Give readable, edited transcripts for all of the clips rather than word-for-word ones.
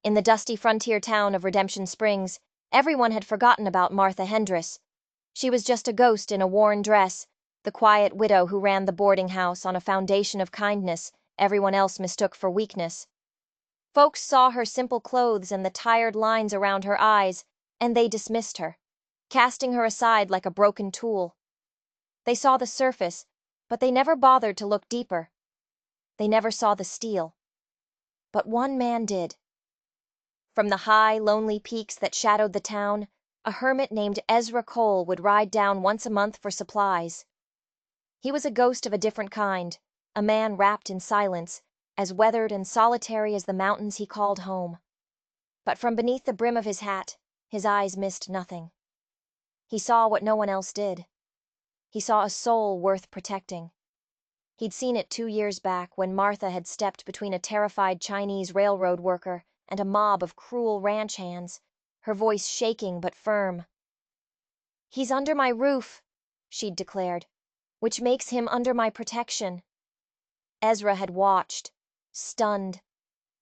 In the dusty frontier town of Redemption Springs, everyone had forgotten about Martha Hendris. She was just a ghost in a worn dress, the quiet widow who ran the boarding house on a foundation of kindness everyone else mistook for weakness. Folks saw her simple clothes and the tired lines around her eyes, and they dismissed her, casting her aside like a broken tool. They saw the surface, but they never bothered to look deeper. They never saw the steel. But one man did. From the high, lonely peaks that shadowed the town, a hermit named Ezra Cole would ride down once a month for supplies. He was a ghost of a different kind, a man wrapped in silence, as weathered and solitary as the mountains he called home. But from beneath the brim of his hat, his eyes missed nothing. He saw what no one else did. He saw a soul worth protecting. He'd seen it 2 years back when Martha had stepped between a terrified Chinese railroad worker and a mob of cruel ranch hands, her voice shaking but firm. "He's under my roof," she'd declared, "which makes him under my protection." Ezra had watched, stunned.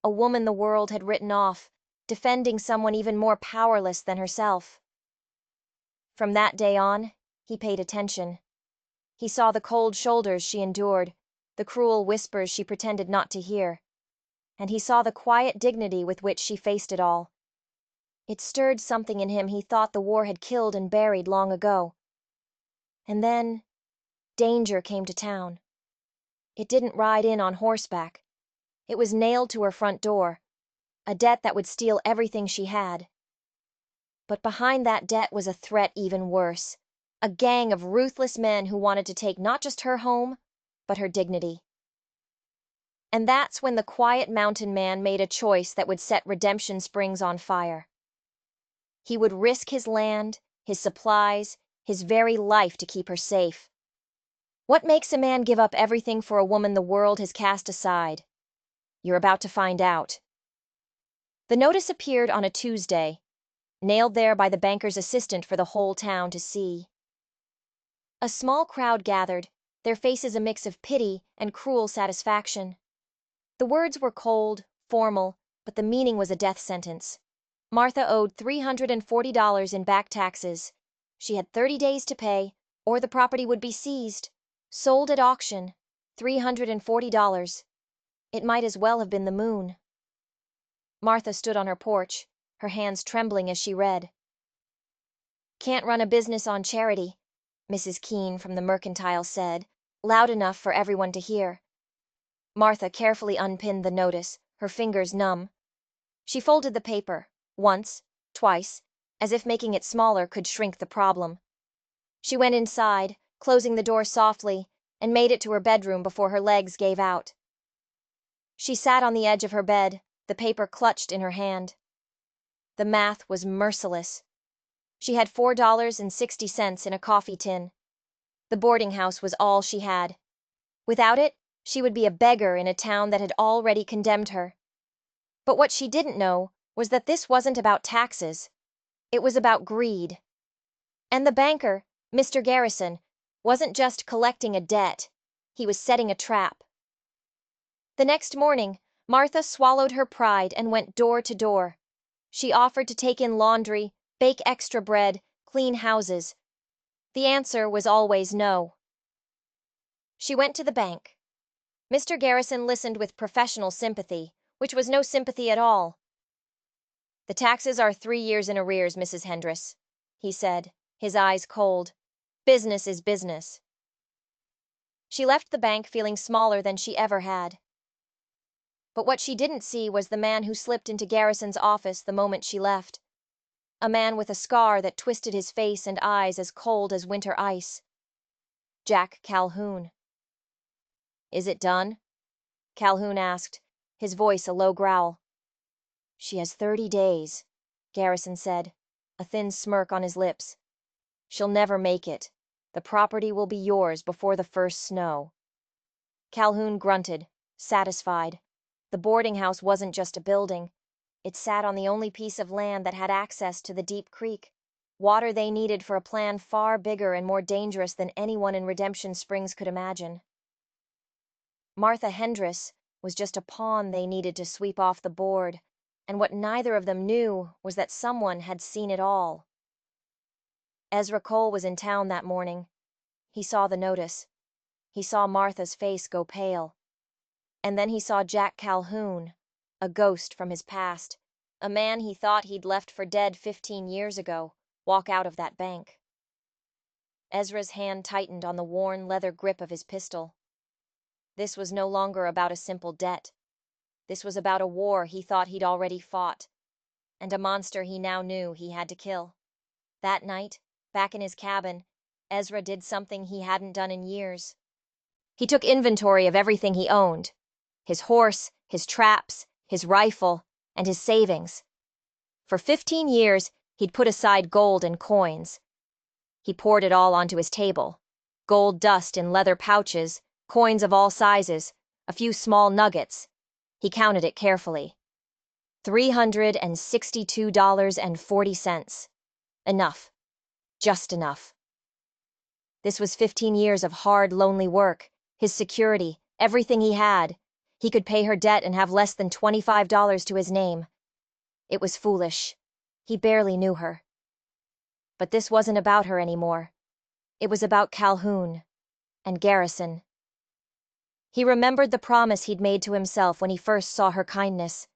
A woman the world had written off, defending someone even more powerless than herself. From that day on, he paid attention. He saw the cold shoulders she endured, the cruel whispers she pretended not to hear. And he saw the quiet dignity with which she faced it all. It stirred something in him he thought the war had killed and buried long ago. And then, danger came to town. It didn't ride in on horseback. It was nailed to her front door, a debt that would steal everything she had. But behind that debt was a threat even worse, a gang of ruthless men who wanted to take not just her home, but her dignity. And that's when the quiet mountain man made a choice that would set Redemption Springs on fire. He would risk his land, his supplies, his very life to keep her safe. What makes a man give up everything for a woman the world has cast aside? You're about to find out. The notice appeared on a Tuesday, nailed there by the banker's assistant for the whole town to see. A small crowd gathered, their faces a mix of pity and cruel satisfaction. The words were cold, formal, but the meaning was a death sentence. Martha owed $340 in back taxes. She had 30 days to pay, or the property would be seized. Sold at auction, $340. It might as well have been the moon. Martha stood on her porch, her hands trembling as she read. "Can't run a business on charity," Mrs. Keene from the Mercantile said, loud enough for everyone to hear. Martha carefully unpinned the notice, her fingers numb. She folded the paper, once, twice, as if making it smaller could shrink the problem. She went inside, closing the door softly, and made it to her bedroom before her legs gave out. She sat on the edge of her bed, the paper clutched in her hand. The math was merciless. She had $4.60 in a coffee tin. The boarding house was all she had. Without it, she would be a beggar in a town that had already condemned her. But what she didn't know was that this wasn't about taxes. It was about greed. And the banker, Mr. Garrison, wasn't just collecting a debt. He was setting a trap. The next morning, Martha swallowed her pride and went door to door. She offered to take in laundry, bake extra bread, clean houses. The answer was always no. She went to the bank. Mr. Garrison listened with professional sympathy, which was no sympathy at all. "The taxes are 3 years in arrears, Mrs. Hendris," he said, his eyes cold. "Business is business." She left the bank feeling smaller than she ever had. But what she didn't see was the man who slipped into Garrison's office the moment she left. A man with a scar that twisted his face and eyes as cold as winter ice. Jack Calhoun. "Is it done?" Calhoun asked, his voice a low growl. "She has 30 days," Garrison said, a thin smirk on his lips. "She'll never make it. The property will be yours before the first snow." Calhoun grunted, satisfied. The boarding house wasn't just a building. It sat on the only piece of land that had access to the deep creek, water they needed for a plan far bigger and more dangerous than anyone in Redemption Springs could imagine. Martha Hendris was just a pawn they needed to sweep off the board, And what neither of them knew was that someone had seen it all. Ezra Cole was in town that morning. He saw the notice. He saw Martha's face go pale. And then he saw Jack Calhoun, a ghost from his past, a man he thought he'd left for dead 15 years ago, walk out of that bank. Ezra's hand tightened on the worn leather grip of his pistol. This was no longer about a simple debt. This was about a war he thought he'd already fought, and a monster he now knew he had to kill. That night, back in his cabin, Ezra did something he hadn't done in years. He took inventory of everything he owned: his horse, his traps, his rifle, and his savings. For 15 years, he'd put aside gold and coins. He poured it all onto his table: gold dust in leather pouches, coins of all sizes, a few small nuggets. He counted it carefully. $362.40. Enough. Just enough. This was 15 years of hard, lonely work, his security, everything he had. He could pay her debt and have less than $25 to his name. It was foolish. He barely knew her. But this wasn't about her anymore. It was about Calhoun and Garrison. He remembered the promise he'd made to himself when he first saw her kindness.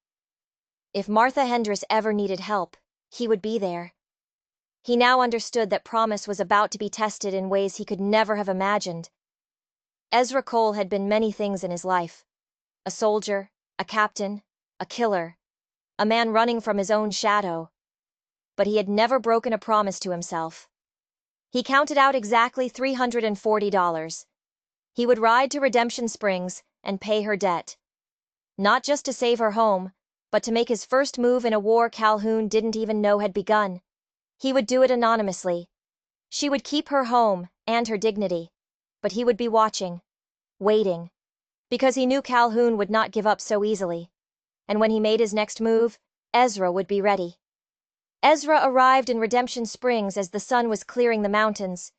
If Martha Hendress ever needed help, he would be there. He now understood that promise was about to be tested in ways he could never have imagined. Ezra Cole had been many things in his life: a soldier, a captain, a killer, a man running from his own shadow. But he had never broken a promise to himself. He counted out exactly $340. He would ride to Redemption Springs and pay her debt. Not just to save her home, but to make his first move in a war Calhoun didn't even know had begun. He would do it anonymously. She would keep her home and her dignity, but he would be watching, waiting, because he knew Calhoun would not give up so easily. And when he made his next move, Ezra would be ready. Ezra arrived in Redemption Springs as the sun was clearing the mountains.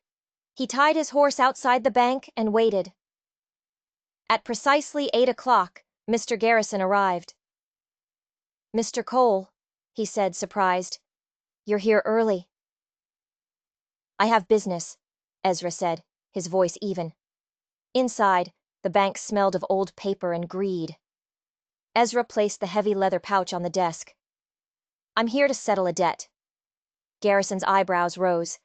He tied his horse outside the bank and waited. At precisely 8 o'clock, Mr. Garrison arrived. "Mr. Cole," he said, surprised. "You're here early." "I have business," Ezra said, his voice even. Inside, the bank smelled of old paper and greed. Ezra placed the heavy leather pouch on the desk. "I'm here to settle a debt." Garrison's eyebrows rose.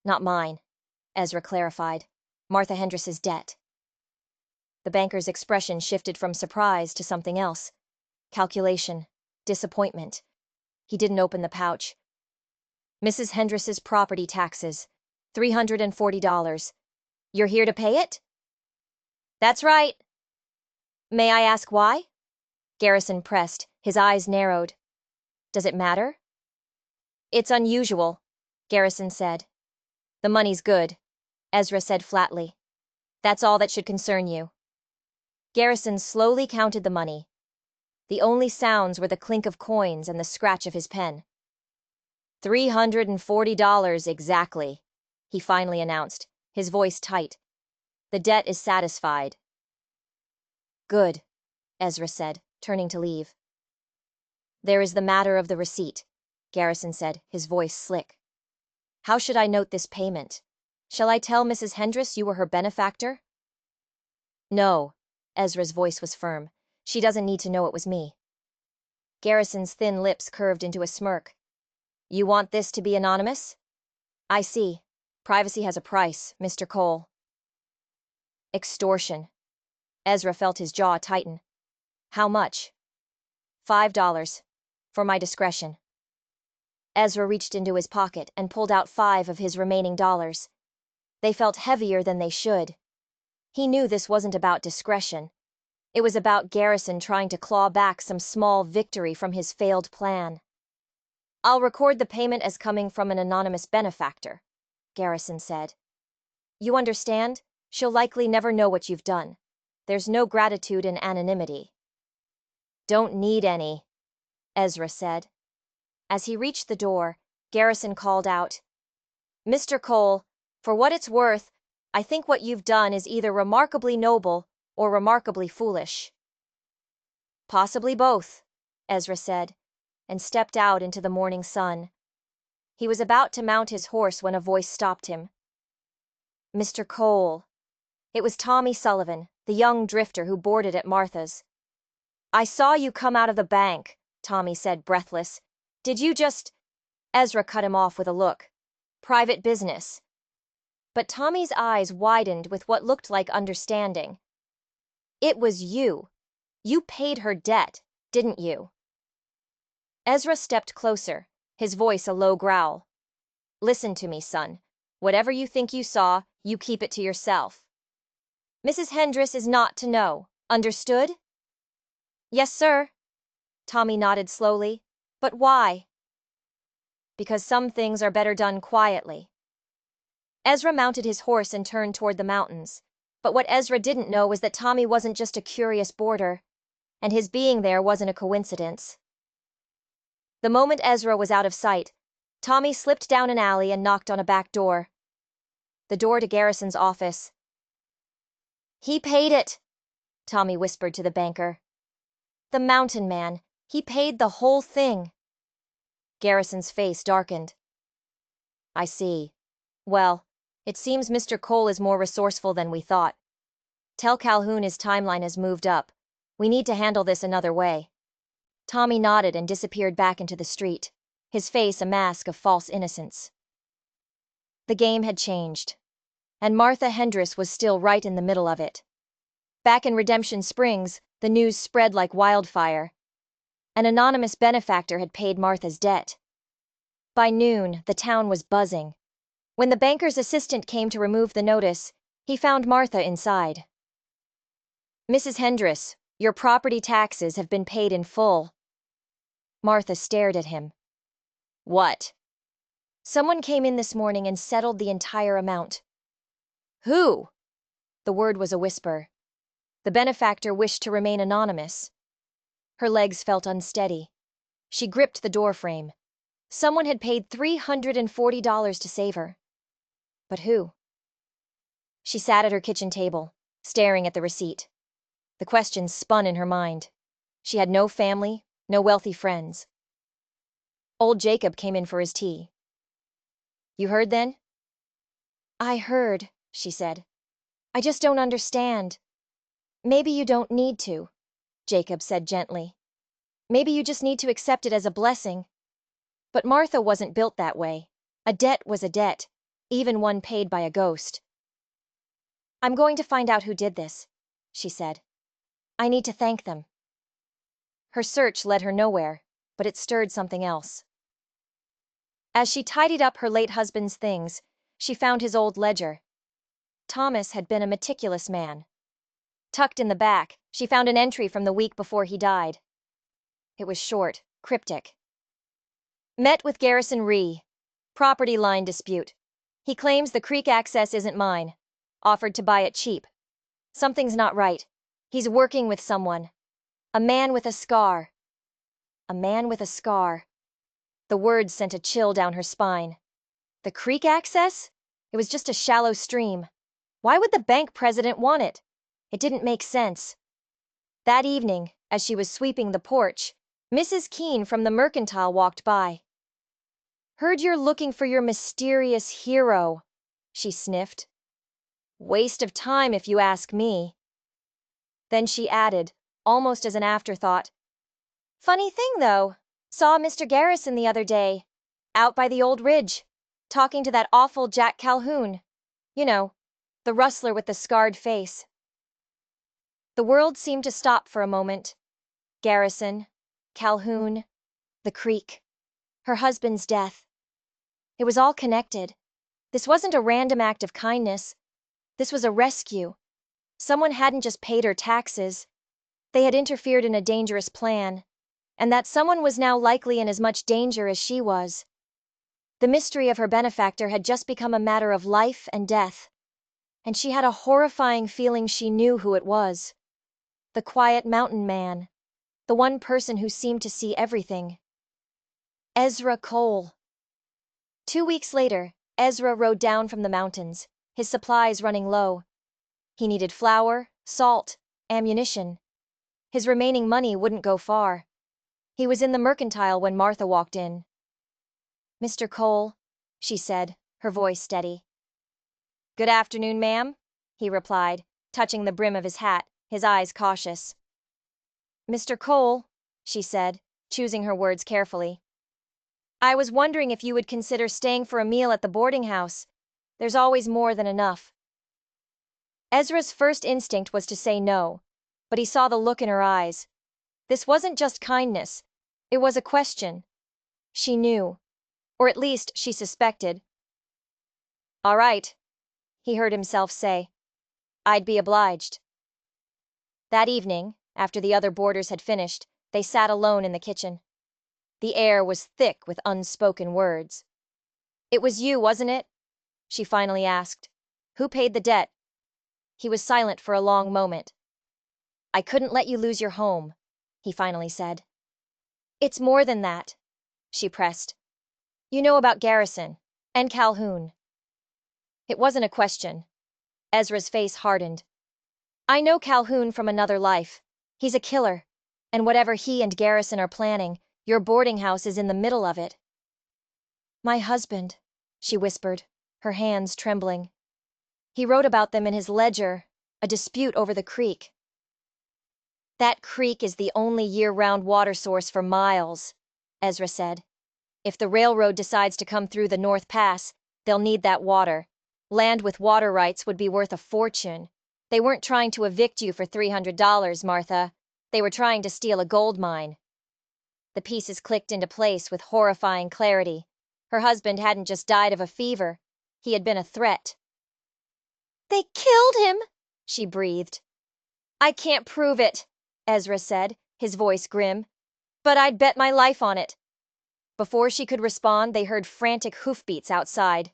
"Not mine," Ezra clarified. "Martha Hendress's debt." The banker's expression shifted from surprise to something else: calculation, disappointment. He didn't open the pouch. "Mrs. Hendress's property taxes, $340. You're here to pay it?" "That's right." "May I ask why?" Garrison pressed, his eyes narrowed. "Does it matter?" "It's unusual," Garrison said. "The money's good," Ezra said flatly. "That's all that should concern you." Garrison slowly counted the money. The only sounds were the clink of coins and the scratch of his pen. $340 exactly, he finally announced, his voice tight. "The debt is satisfied." "Good," Ezra said, turning to leave. "There is the matter of the receipt," Garrison said, his voice slick. "How should I note this payment? Shall I tell Mrs. Hendress you were her benefactor?" "No," Ezra's voice was firm. "She doesn't need to know it was me." Garrison's thin lips curved into a smirk. "You want this to be anonymous? I see. Privacy has a price, Mr. Cole." "Extortion." Ezra felt his jaw tighten. "How much?" $5. For my discretion." Ezra reached into his pocket and pulled out 5 of his remaining dollars. They felt heavier than they should. He knew this wasn't about discretion. It was about Garrison trying to claw back some small victory from his failed plan. "I'll record the payment as coming from an anonymous benefactor," Garrison said. "You understand? She'll likely never know what you've done. There's no gratitude in anonymity." "Don't need any," Ezra said. As he reached the door, Garrison called out, "Mr. Cole, for what it's worth, I think what you've done is either remarkably noble or remarkably foolish." "Possibly both," Ezra said, and stepped out into the morning sun. He was about to mount his horse when a voice stopped him. Mr. Cole. It was Tommy Sullivan, the young drifter who boarded at Martha's. I saw you come out of the bank, Tommy said, breathless. Did you just... Ezra cut him off with a look. Private business. But Tommy's eyes widened with what looked like understanding. It was you. You paid her debt, didn't you? Ezra stepped closer, his voice a low growl. Listen to me, son. Whatever you think you saw, you keep it to yourself. Mrs. Hendress is not to know. Understood? Yes, sir. Tommy nodded slowly. But why? Because some things are better done quietly. Ezra mounted his horse and turned toward the mountains. But what Ezra didn't know was that Tommy wasn't just a curious boarder, and his being there wasn't a coincidence. The moment Ezra was out of sight, Tommy slipped down an alley and knocked on a back door. The door to Garrison's office. He paid it, Tommy whispered to the banker. The mountain man. He paid the whole thing. Garrison's face darkened. I see. Well, it seems Mr. Cole is more resourceful than we thought. Tell Calhoun his timeline has moved up. We need to handle this another way. Tommy nodded and disappeared back into the street, his face a mask of false innocence. The game had changed, and Martha Hendress was still right in the middle of it. Back in Redemption Springs, the news spread like wildfire. An anonymous benefactor had paid Martha's debt. By noon, the town was buzzing. When the banker's assistant came to remove the notice, he found Martha inside. Mrs. Hendress, your property taxes have been paid in full. Martha stared at him. What? Someone came in this morning and settled the entire amount. Who? The word was a whisper. The benefactor wished to remain anonymous. Her legs felt unsteady. She gripped the doorframe. Someone had paid $340 to save her. But who? She sat at her kitchen table, staring at the receipt. The questions spun in her mind. She had no family, no wealthy friends. Old Jacob came in for his tea. You heard then? I heard, she said. I just don't understand. Maybe you don't need to, Jacob said gently. Maybe you just need to accept it as a blessing. But Martha wasn't built that way. A debt was a debt, even one paid by a ghost. I'm going to find out who did this, she said. I need to thank them. Her search led her nowhere, but it stirred something else. As she tidied up her late husband's things, she found his old ledger. Thomas had been a meticulous man. Tucked in the back, she found an entry from the week before he died. It was short, cryptic. Met with Garrison Rhee. Property line dispute. He claims the creek access isn't mine. Offered to buy it cheap. Something's not right. He's working with someone. A man with a scar. A man with a scar. The words sent a chill down her spine. The creek access? It was just a shallow stream. Why would the bank president want it? It didn't make sense. That evening, as she was sweeping the porch, Mrs. Keene from the Mercantile walked by. Heard you're looking for your mysterious hero, she sniffed. Waste of time if you ask me. Then she added, almost as an afterthought, funny thing though, saw Mr. Garrison the other day, out by the old ridge, talking to that awful Jack Calhoun. You know, the rustler with the scarred face. The world seemed to stop for a moment. Garrison, Calhoun, the creek, her husband's death. It was all connected. This wasn't a random act of kindness. This was a rescue. Someone hadn't just paid her taxes. They had interfered in a dangerous plan, and that someone was now likely in as much danger as she was. The mystery of her benefactor had just become a matter of life and death, and she had a horrifying feeling she knew who it was. The quiet mountain man, the one person who seemed to see everything. Ezra Cole. 2 weeks later, Ezra rode down from the mountains, his supplies running low. He needed flour, salt, ammunition. His remaining money wouldn't go far. He was in the mercantile when Martha walked in. "Mr. Cole," she said, her voice steady. "Good afternoon, ma'am," he replied, touching the brim of his hat, his eyes cautious. "Mr. Cole," she said, choosing her words carefully. "I was wondering if you would consider staying for a meal at the boarding house. There's always more than enough." Ezra's first instinct was to say no, but he saw the look in her eyes. This wasn't just kindness, it was a question. She knew, or at least she suspected. "All right," he heard himself say. "I'd be obliged." That evening, after the other boarders had finished, they sat alone in the kitchen. The air was thick with unspoken words. "It was you, wasn't it?" she finally asked. "Who paid the debt?" He was silent for a long moment. "I couldn't let you lose your home," he finally said. "It's more than that," she pressed. "You know about Garrison and Calhoun." It wasn't a question. Ezra's face hardened. "I know Calhoun from another life. He's a killer, and whatever he and Garrison are planning, your boarding house is in the middle of it." "My husband," she whispered, her hands trembling. "He wrote about them in his ledger, a dispute over the creek." "That creek is the only year-round water source for miles," Ezra said. "If the railroad decides to come through the North Pass, they'll need that water. Land with water rights would be worth a fortune. They weren't trying to evict you for $300, Martha. They were trying to steal a gold mine." The pieces clicked into place with horrifying clarity. Her husband hadn't just died of a fever. He had been a threat. "They killed him!" she breathed. "I can't prove it," Ezra said, his voice grim. "But I'd bet my life on it." Before she could respond, they heard frantic hoofbeats outside.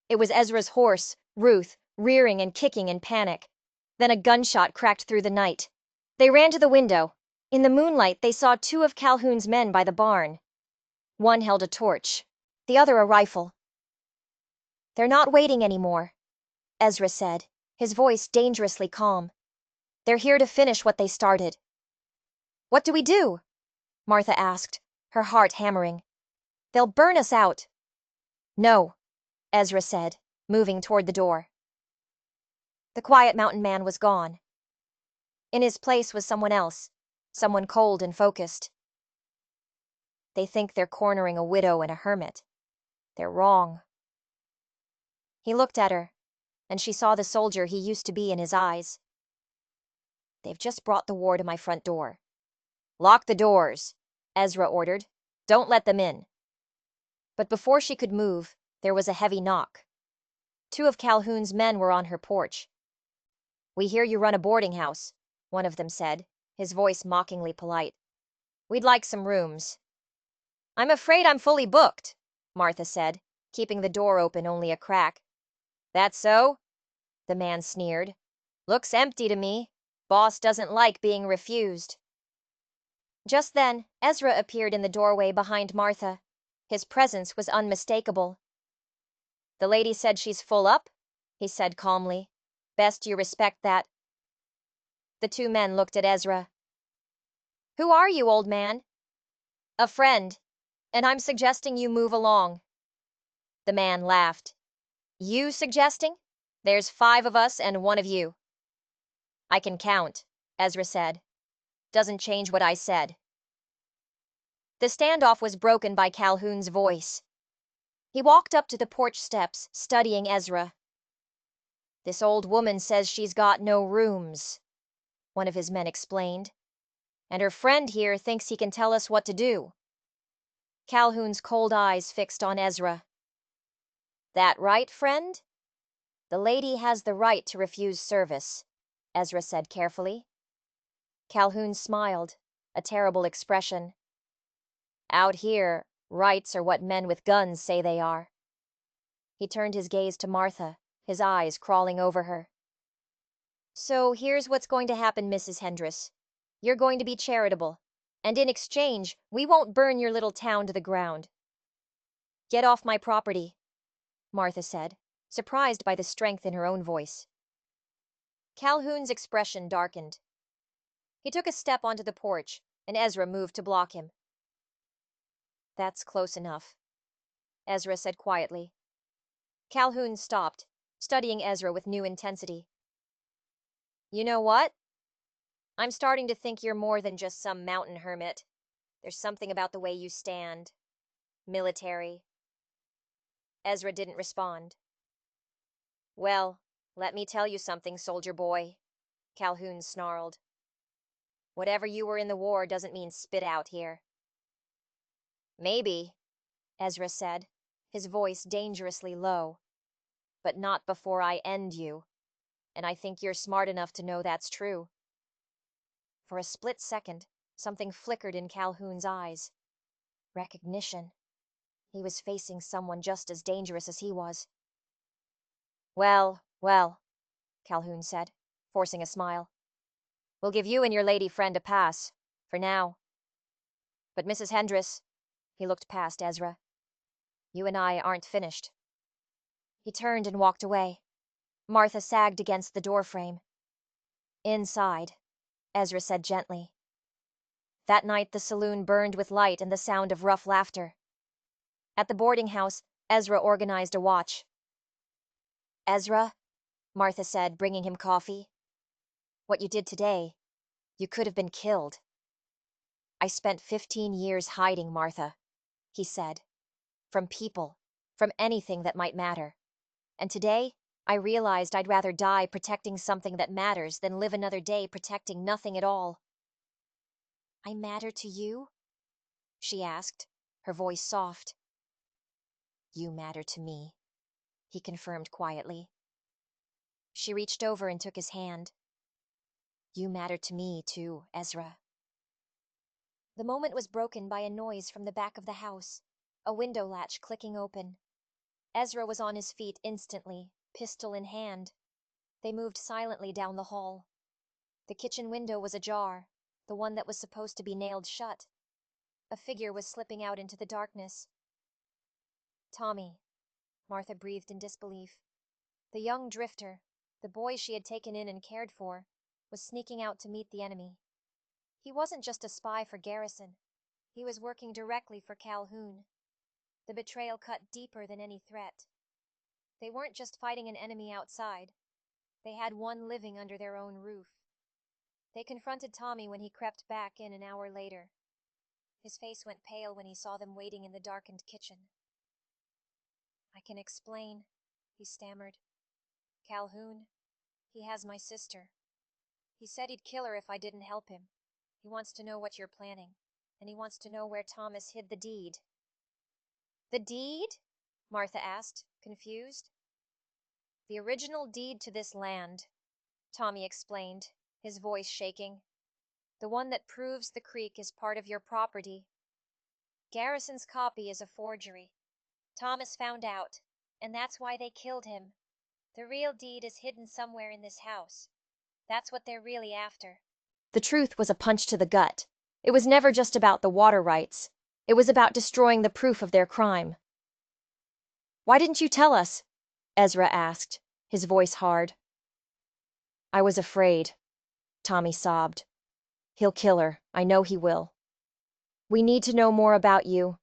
It was Ezra's horse, Ruth, rearing and kicking in panic. Then a gunshot cracked through the night. They ran to the window. In the moonlight, they saw two of Calhoun's men by the barn. One held a torch, the other a rifle. "They're not waiting anymore," Ezra said, his voice dangerously calm. "They're here to finish what they started." "What do we do?" Martha asked, her heart hammering. "They'll burn us out." "No," Ezra said, moving toward the door. The quiet mountain man was gone. In his place was someone else, someone cold and focused. "They think they're cornering a widow and a hermit. They're wrong." He looked at her, and she saw the soldier he used to be in his eyes. "They've just brought the war to my front door." "Lock the doors," Ezra ordered. "Don't let them in." But before she could move, there was a heavy knock. Two of Calhoun's men were on her porch. "We hear you run a boarding house," one of them said, his voice mockingly polite. "We'd like some rooms." "I'm afraid I'm fully booked," Martha said, keeping the door open only a crack. "That so?" the man sneered. "Looks empty to me. Boss doesn't like being refused." Just then, Ezra appeared in the doorway behind Martha. His presence was unmistakable. "The lady said she's full up," he said calmly. "Best you respect that." The two men looked at Ezra. "Who are you, old man?" "A friend, and I'm suggesting you move along." The man laughed. "You suggesting? There's 5 of us and 1 of you." "I can count," Ezra said. "Doesn't change what I said." The standoff was broken by Calhoun's voice. He walked up to the porch steps, studying Ezra. "This old woman says she's got no rooms," one of his men explained. "And her friend here thinks he can tell us what to do." Calhoun's cold eyes fixed on Ezra. "That right, friend?" "The lady has the right to refuse service," Ezra said carefully. Calhoun smiled, a terrible expression. "Out here, rights are what men with guns say they are." He turned his gaze to Martha, his eyes crawling over her. "So here's what's going to happen, Mrs. Hendress. You're going to be charitable, and in exchange, we won't burn your little town to the ground." "Get off my property," Martha said, surprised by the strength in her own voice. Calhoun's expression darkened. He took a step onto the porch, and Ezra moved to block him. That's close enough, Ezra said quietly. Calhoun stopped, studying Ezra with new intensity. You know what? I'm starting to think you're more than just some mountain hermit. There's something about the way you stand. Military. Ezra didn't respond. Well, let me tell you something, soldier boy, Calhoun snarled. Whatever you were in the war doesn't mean spit out here. Maybe, Ezra said, his voice dangerously low. But not before I end you. And I think you're smart enough to know that's true. For a split second, something flickered in Calhoun's eyes. Recognition. He was facing someone just as dangerous as he was. Well, Calhoun said, forcing a smile. We'll give you and your lady friend a pass, for now. But Mrs. Hendress, he looked past Ezra, you and I aren't finished. He turned and walked away. Martha sagged against the doorframe. Inside, Ezra said gently. That night the saloon burned with light and the sound of rough laughter. At the boarding house, Ezra organized a watch. Ezra, Martha said, bringing him coffee. What you did today, you could have been killed. I spent 15 years hiding, Martha, he said. From people, from anything that might matter. And today, I realized I'd rather die protecting something that matters than live another day protecting nothing at all. I matter to you? She asked, her voice soft. You matter to me, he confirmed quietly. She reached over and took his hand. You matter to me, too, Ezra. The moment was broken by a noise from the back of the house, a window latch clicking open. Ezra was on his feet instantly, pistol in hand. They moved silently down the hall. The kitchen window was ajar, the one that was supposed to be nailed shut. A figure was slipping out into the darkness. Tommy, Martha breathed in disbelief. The young drifter, the boy she had taken in and cared for, was sneaking out to meet the enemy. He wasn't just a spy for Garrison. He was working directly for Calhoun. The betrayal cut deeper than any threat. They weren't just fighting an enemy outside. They had one living under their own roof. They confronted Tommy when he crept back in an hour later. His face went pale when he saw them waiting in the darkened kitchen. I can explain, he stammered. Calhoun, he has my sister. He said he'd kill her if I didn't help him. He wants to know what you're planning, and he wants to know where Thomas hid the deed. The deed? Martha asked, confused. The original deed to this land, Tommy explained, his voice shaking. The one that proves the creek is part of your property. Garrison's copy is a forgery. Thomas found out, and that's why they killed him. The real deed is hidden somewhere in this house. That's what they're really after. The truth was a punch to the gut. It was never just about the water rights. It was about destroying the proof of their crime. Why didn't you tell us? Ezra asked, his voice hard. I was afraid, Tommy sobbed. He'll kill her. I know he will. We need to know more about you,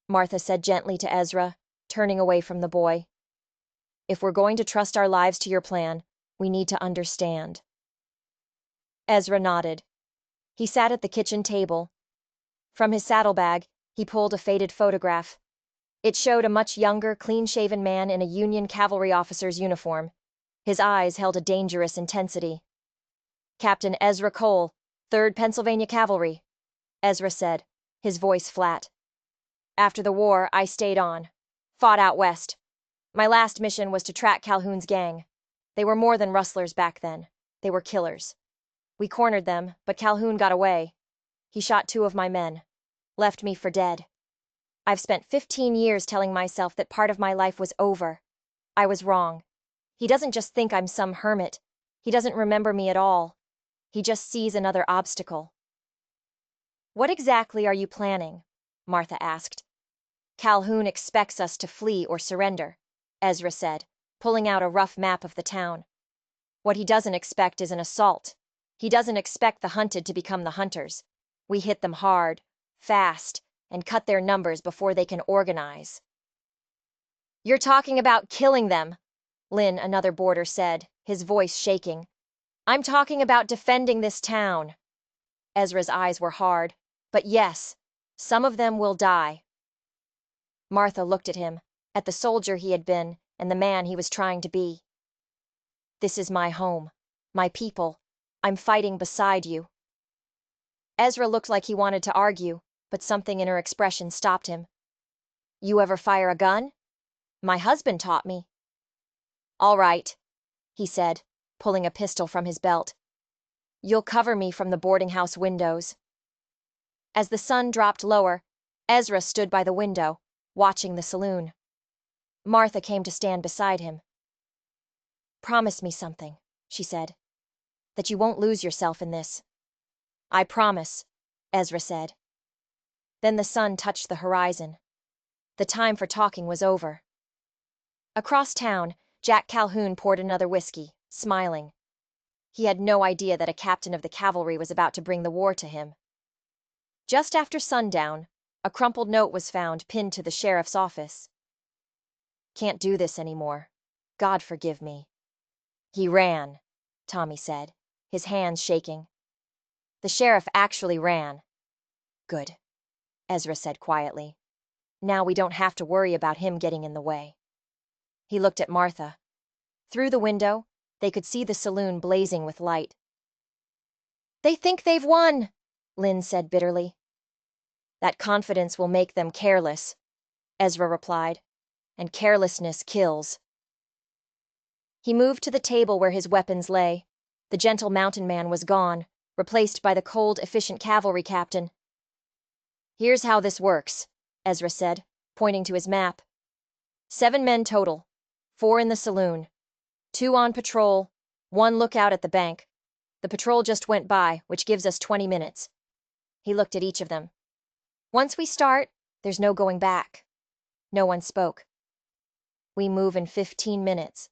Martha said gently to Ezra, turning away from the boy. If we're going to trust our lives to your plan, we need to understand. Ezra nodded. He sat at the kitchen table. From his saddlebag, he pulled a faded photograph. It showed a much younger, clean-shaven man in a Union cavalry officer's uniform. His eyes held a dangerous intensity. Captain Ezra Cole, 3rd Pennsylvania Cavalry, Ezra said, his voice flat. After the war, I stayed on. Fought out west. My last mission was to track Calhoun's gang. They were more than rustlers back then. They were killers. We cornered them, but Calhoun got away. He shot 2 of my men. Left me for dead. I've spent 15 years telling myself that part of my life was over. I was wrong. He doesn't just think I'm some hermit. He doesn't remember me at all. He just sees another obstacle. What exactly are you planning? Martha asked. Calhoun expects us to flee or surrender, Ezra said, pulling out a rough map of the town. What he doesn't expect is an assault. He doesn't expect the hunted to become the hunters. We hit them hard, fast, and cut their numbers before they can organize. You're talking about killing them, Lynn, another boarder, said, his voice shaking. I'm talking about defending this town. Ezra's eyes were hard. But yes, some of them will die. Martha looked at him, at the soldier he had been, and the man he was trying to be. This is my home, my people. I'm fighting beside you. Ezra looked like he wanted to argue, but something in her expression stopped him. You ever fire a gun? My husband taught me. All right, he said, pulling a pistol from his belt. You'll cover me from the boarding house windows. As the sun dropped lower, Ezra stood by the window, watching the saloon. Martha came to stand beside him. Promise me something, she said. That you won't lose yourself in this. I promise, Ezra said. Then the sun touched the horizon. The time for talking was over. Across town, Jack Calhoun poured another whiskey, smiling. He had no idea that a captain of the cavalry was about to bring the war to him. Just after sundown, a crumpled note was found pinned to the sheriff's office. Can't do this anymore. God forgive me. He ran, Tommy said, his hands shaking. The sheriff actually ran. Good, Ezra said quietly. Now we don't have to worry about him getting in the way. He looked at Martha. Through the window, they could see the saloon blazing with light. They think they've won, Lynn said bitterly. That confidence will make them careless, Ezra replied, and carelessness kills. He moved to the table where his weapons lay. The gentle mountain man was gone, replaced by the cold, efficient cavalry captain. Here's how this works, Ezra said, pointing to his map. 7 men total, 4 in the saloon, 2 on patrol, 1 lookout at the bank. The patrol just went by, which gives us 20 minutes. He looked at each of them. Once we start, there's no going back. No one spoke. We move in 15 minutes.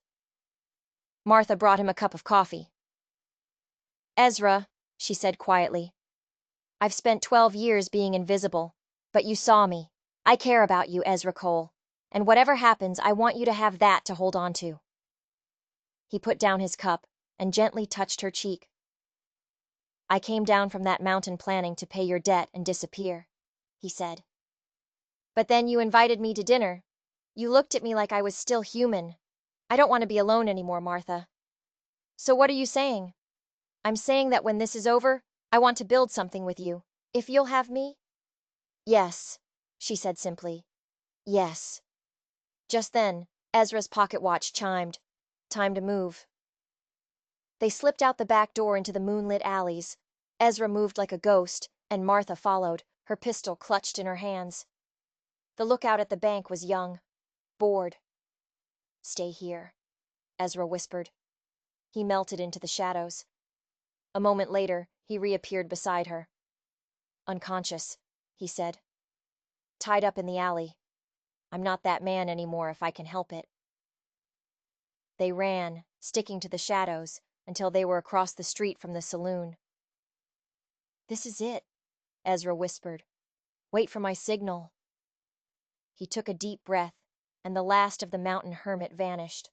Martha brought him a cup of coffee. Ezra, she said quietly, I've spent 12 years being invisible, but you saw me. I care about you, Ezra Cole, and whatever happens, I want you to have that to hold on to. He put down his cup and gently touched her cheek. I came down from that mountain planning to pay your debt and disappear, he said. But then you invited me to dinner. You looked at me like I was still human. I don't want to be alone anymore, Martha. So what are you saying? I'm saying that when this is over, I want to build something with you, if you'll have me. Yes, she said simply. Yes. Just then, Ezra's pocket watch chimed. Time to move. They slipped out the back door into the moonlit alleys. Ezra moved like a ghost, and Martha followed, her pistol clutched in her hands. The lookout at the bank was young, bored. Stay here, Ezra whispered. He melted into the shadows. A moment later, he reappeared beside her. Unconscious, he said. Tied up in the alley. I'm not that man anymore if I can help it. They ran, sticking to the shadows, until they were across the street from the saloon. This is it, Ezra whispered. Wait for my signal. He took a deep breath, and the last of the mountain hermit vanished.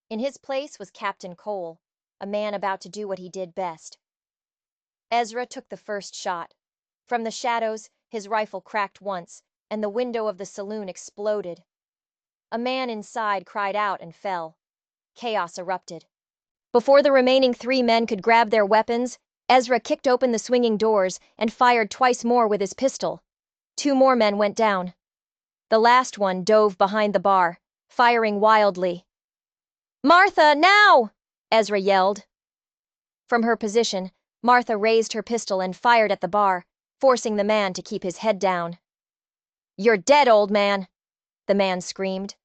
In his place was Captain Cole, a man about to do what he did best. Ezra took the first shot. From the shadows, his rifle cracked once, and the window of the saloon exploded. A man inside cried out and fell. Chaos erupted. Before the remaining 3 men could grab their weapons, Ezra kicked open the swinging doors and fired twice more with his pistol. 2 more men went down. The last one dove behind the bar, firing wildly. Martha, now! Ezra yelled. From her position, Martha raised her pistol and fired at the bar, forcing the man to keep his head down. You're dead, old man, the man screamed.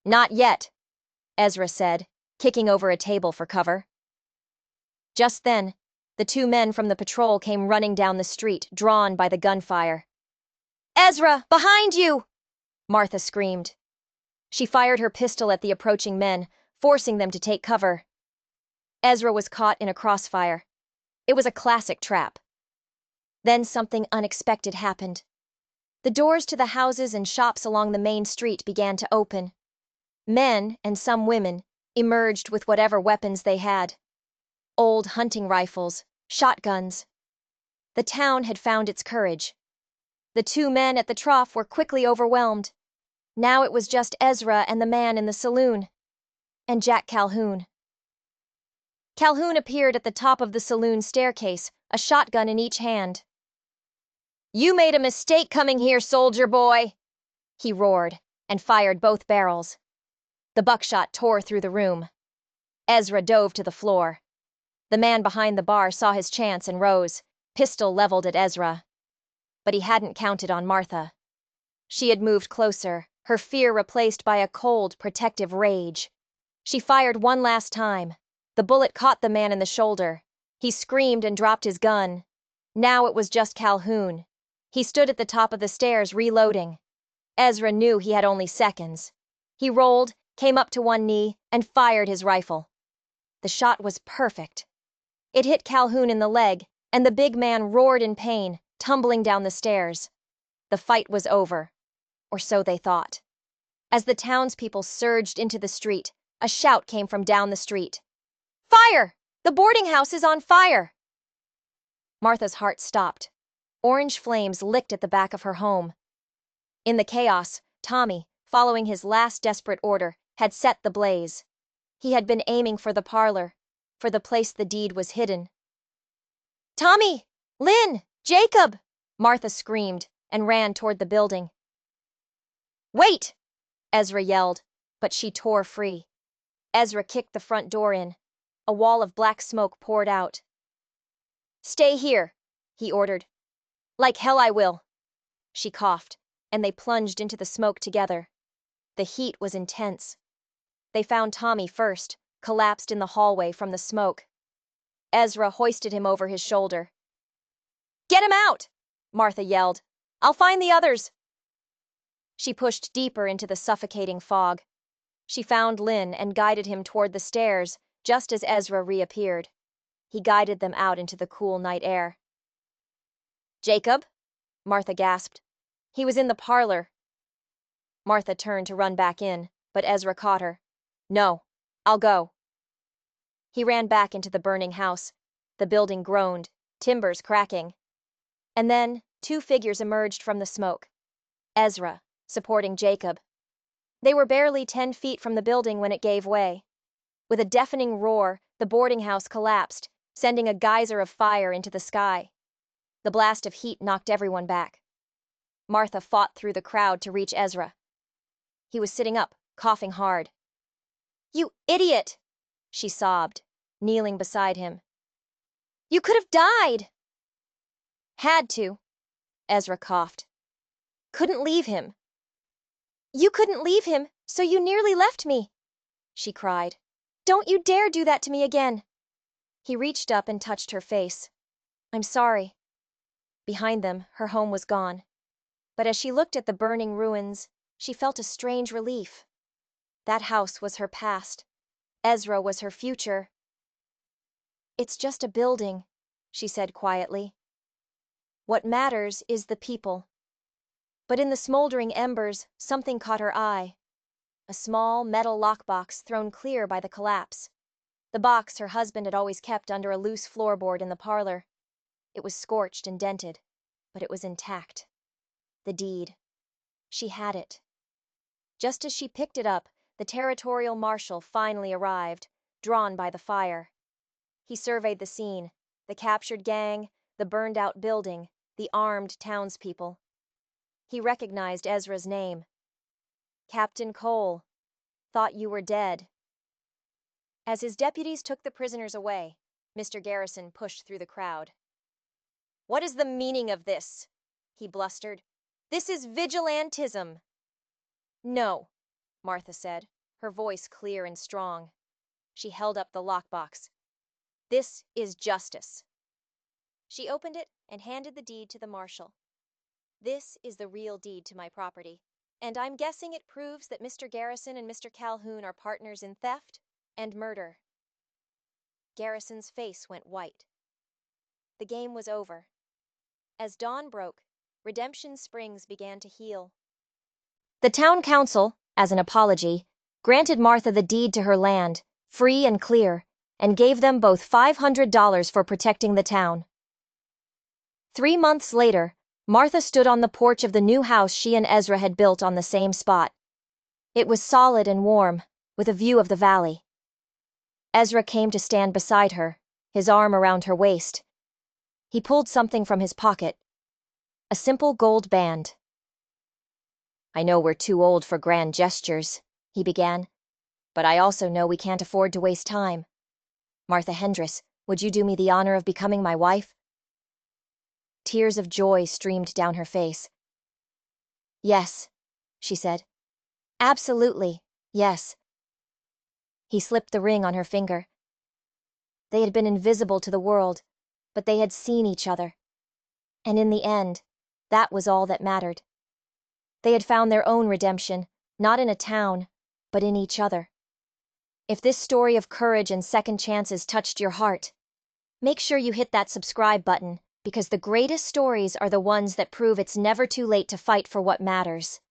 Not yet, Ezra said, kicking over a table for cover. Just then, the 2 men from the patrol came running down the street, drawn by the gunfire. Ezra, behind you! Martha screamed. She fired her pistol at the approaching men, forcing them to take cover. Ezra was caught in a crossfire. It was a classic trap. Then something unexpected happened. The doors to the houses and shops along the main street began to open. Men, and some women, emerged with whatever weapons they had. Old hunting rifles, shotguns. The town had found its courage. The two men at the trough were quickly overwhelmed. Now it was just Ezra and the man in the saloon. And Jack Calhoun. Calhoun appeared at the top of the saloon staircase, a shotgun in each hand. "You made a mistake coming here, soldier boy!" he roared, and fired both barrels. The buckshot tore through the room. Ezra dove to the floor. The man behind the bar saw his chance and rose, pistol leveled at Ezra. But he hadn't counted on Martha. She had moved closer, her fear replaced by a cold, protective rage. She fired one last time. The bullet caught the man in the shoulder. He screamed and dropped his gun. Now it was just Calhoun. He stood at the top of the stairs, reloading. Ezra knew he had only seconds. He rolled, came up to one knee, and fired his rifle. The shot was perfect. It hit Calhoun in the leg, and the big man roared in pain, tumbling down the stairs. The fight was over, or so they thought. As the townspeople surged into the street, a shout came from down the street. "Fire! The boarding house is on fire!" Martha's heart stopped. Orange flames licked at the back of her home. In the chaos, Tommy, following his last desperate order, had set the blaze. He had been aiming for the parlor, for the place the deed was hidden. "Tommy! Lynn! Jacob!" Martha screamed and ran toward the building. "Wait!" Ezra yelled, but she tore free. Ezra kicked the front door in. A wall of black smoke poured out. "Stay here," he ordered. "Like hell I will." She coughed, and they plunged into the smoke together. The heat was intense. They found Tommy first, collapsed in the hallway from the smoke. Ezra hoisted him over his shoulder. "Get him out!" Martha yelled. "I'll find the others." She pushed deeper into the suffocating fog. She found Lynn and guided him toward the stairs, just as Ezra reappeared. He guided them out into the cool night air. "Jacob?" Martha gasped. "He was in the parlor." Martha turned to run back in, but Ezra caught her. "No, I'll go." He ran back into the burning house. The building groaned, timbers cracking. And then 2 figures emerged from the smoke. Ezra, supporting Jacob. They were barely 10 feet from the building when it gave way. With a deafening roar, the boarding house collapsed, sending a geyser of fire into the sky. The blast of heat knocked everyone back. Martha fought through the crowd to reach Ezra. He was sitting up, coughing hard. "You idiot!" she sobbed, kneeling beside him. "You could have died!" "Had to," Ezra coughed. "Couldn't leave him." "You couldn't leave him, so you nearly left me," she cried. "Don't you dare do that to me again." He reached up and touched her face. "I'm sorry." Behind them, her home was gone. But as she looked at the burning ruins, she felt a strange relief. That house was her past. Ezra was her future. "It's just a building," she said quietly. "What matters is the people." But in the smoldering embers, something caught her eye. A small metal lockbox thrown clear by the collapse. The box her husband had always kept under a loose floorboard in the parlor. It was scorched and dented, but it was intact. The deed. She had it. Just as she picked it up, the territorial marshal finally arrived, drawn by the fire. He surveyed the scene, the captured gang, the burned-out building, the armed townspeople. He recognized Ezra's name. "Captain Cole. Thought you were dead." As his deputies took the prisoners away, Mr. Garrison pushed through the crowd. "What is the meaning of this?" he blustered. "This is vigilantism." "No," Martha said, her voice clear and strong. She held up the lockbox. "This is justice." She opened it and handed the deed to the marshal. "This is the real deed to my property, and I'm guessing it proves that Mr. Garrison and Mr. Calhoun are partners in theft and murder." Garrison's face went white. The game was over. As dawn broke, Redemption Springs began to heal. The town council, as an apology, granted Martha the deed to her land, free and clear, and gave them both $500 for protecting the town. 3 months later, Martha stood on the porch of the new house she and Ezra had built on the same spot. It was solid and warm, with a view of the valley. Ezra came to stand beside her, his arm around her waist. He pulled something from his pocket. A simple gold band. "I know we're too old for grand gestures," he began, "but I also know we can't afford to waste time. Martha Hendress, would you do me the honor of becoming my wife?" Tears of joy streamed down her face. "Yes," she said. "Absolutely, yes." He slipped the ring on her finger. They had been invisible to the world, but they had seen each other. And in the end, that was all that mattered. They had found their own redemption, not in a town, but in each other. If this story of courage and second chances touched your heart, make sure you hit that subscribe button, because the greatest stories are the ones that prove it's never too late to fight for what matters.